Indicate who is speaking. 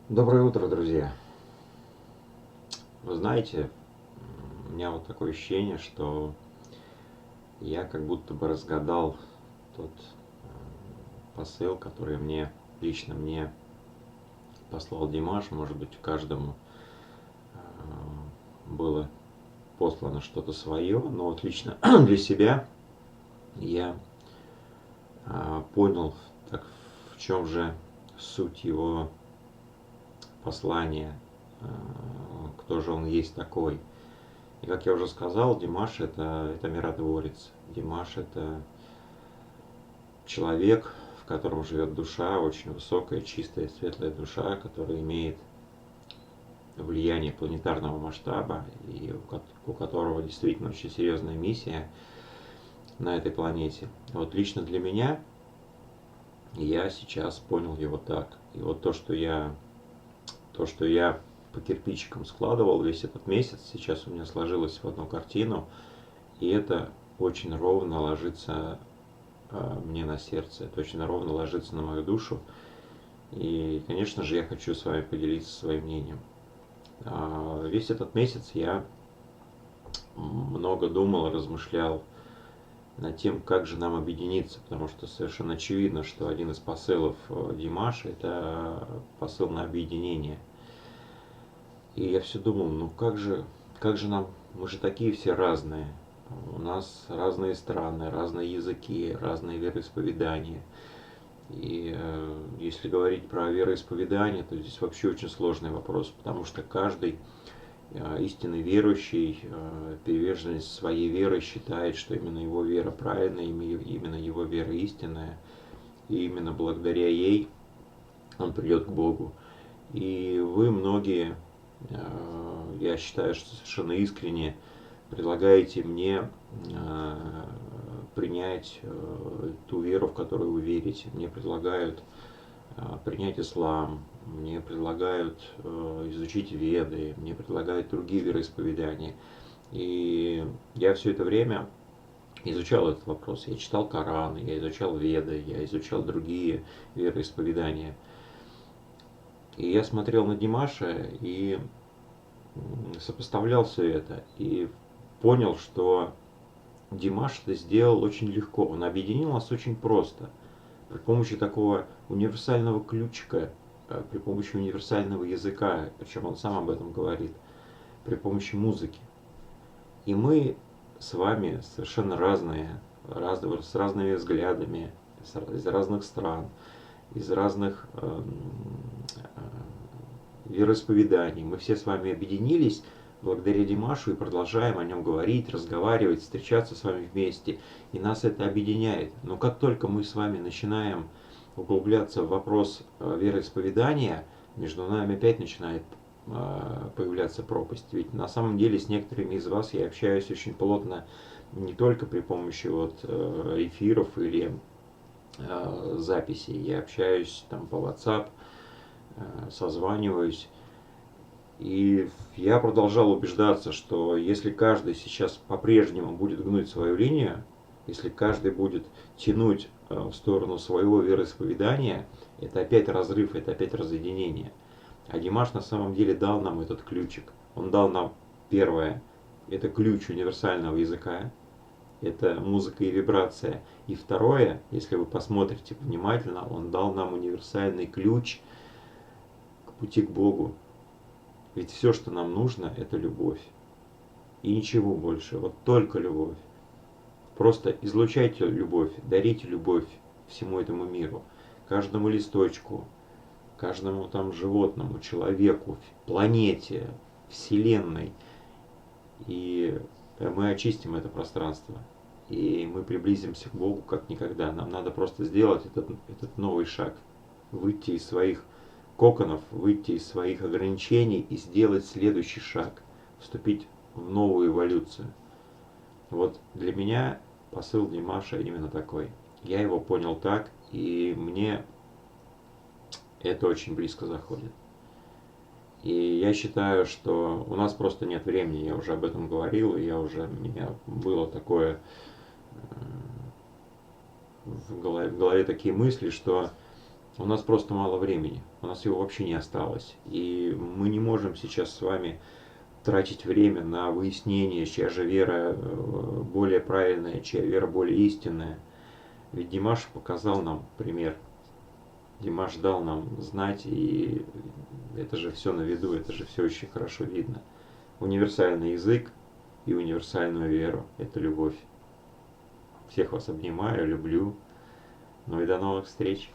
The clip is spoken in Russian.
Speaker 1: Доброе утро, друзья! Вы знаете, у меня вот такое ощущение, что я как будто бы разгадал тот посыл, который лично мне послал Димаш. Может быть, каждому было послано что-то свое, но вот лично для себя я понял, так, в чем же суть его послания, кто же он есть такой. И как я уже сказал, Димаш это миротворец. Димаш это человек, в котором живет душа, очень высокая, чистая, светлая душа, которая имеет влияние планетарного масштаба и у которого действительно очень серьезная миссия на этой планете. Вот лично для меня я сейчас понял его так. И вот то, что я по кирпичикам складывал весь этот месяц, сейчас у меня сложилось в одну картину, и это очень ровно ложится мне на сердце, это очень ровно ложится на мою душу. И, конечно же, я хочу с вами поделиться своим мнением. Весь этот месяц я много думал, размышлял над тем, как же нам объединиться, потому что совершенно очевидно, что один из посылов Димаша – это посыл на объединение. И я все думал, ну как же нам, мы же такие все разные, у нас разные страны, разные языки, разные вероисповедания. И если говорить про вероисповедание, то здесь вообще очень сложный вопрос, потому что каждый истинный верующий, приверженец своей веры считает, что именно его вера правильная, именно его вера истинная, и именно благодаря ей он придет к Богу. И вы многие, я считаю, что совершенно искренне предлагаете мне принять ту веру, в которую вы верите. Мне предлагают принять ислам, мне предлагают изучить Веды, мне предлагают другие вероисповедания. И я все это время изучал этот вопрос. Я читал Коран, я изучал Веды, я изучал другие вероисповедания. И я смотрел на Димаша и сопоставлял все это. И понял, что Димаш это сделал очень легко. Он объединил нас очень просто. При помощи такого универсального ключика, при помощи универсального языка, причем он сам об этом говорит, при помощи музыки. И мы с вами совершенно разные, с разными взглядами, из разных стран, из разных вероисповеданий. Мы все с вами объединились благодаря Димашу и продолжаем о нем говорить, разговаривать, встречаться с вами вместе. И нас это объединяет. Но как только мы с вами начинаем углубляться в вопрос вероисповедания, между нами опять начинает появляться пропасть. Ведь на самом деле с некоторыми из вас я общаюсь очень плотно не только при помощи эфиров или записей. Я общаюсь там по WhatsApp, созваниваюсь. И я продолжал убеждаться, что если каждый сейчас по-прежнему будет гнуть свою линию, если каждый будет тянуть в сторону своего вероисповедания, это опять разрыв, это опять разъединение. А Димаш на самом деле дал нам этот ключик. Он дал нам первое, это ключ универсального языка, это музыка и вибрация. И второе, если вы посмотрите внимательно, он дал нам универсальный ключ к пути к Богу. Ведь все, что нам нужно, это любовь. И ничего больше, вот только любовь. Просто излучайте любовь, дарите любовь всему этому миру, каждому листочку, каждому там животному, человеку, планете, вселенной. И мы очистим это пространство. И мы приблизимся к Богу как никогда. Нам надо просто сделать этот новый шаг. Выйти из своих коконов, выйти из своих ограничений и сделать следующий шаг. Вступить в новую эволюцию. Вот для меня посыл Димаша именно такой. Я его понял так, и мне это очень близко заходит. И я считаю, что у нас просто нет времени, я уже об этом говорил, и у меня было такое в голове такие мысли, что У нас просто мало времени, у нас его вообще не осталось. И мы не можем сейчас с вами тратить время на выяснение, чья же вера более правильная, чья вера более истинная. Ведь Димаш показал нам пример. Димаш дал нам знать, и это же все на виду, это же все очень хорошо видно. Универсальный язык и универсальную веру– это любовь. Всех вас обнимаю, люблю. Ну и до новых встреч.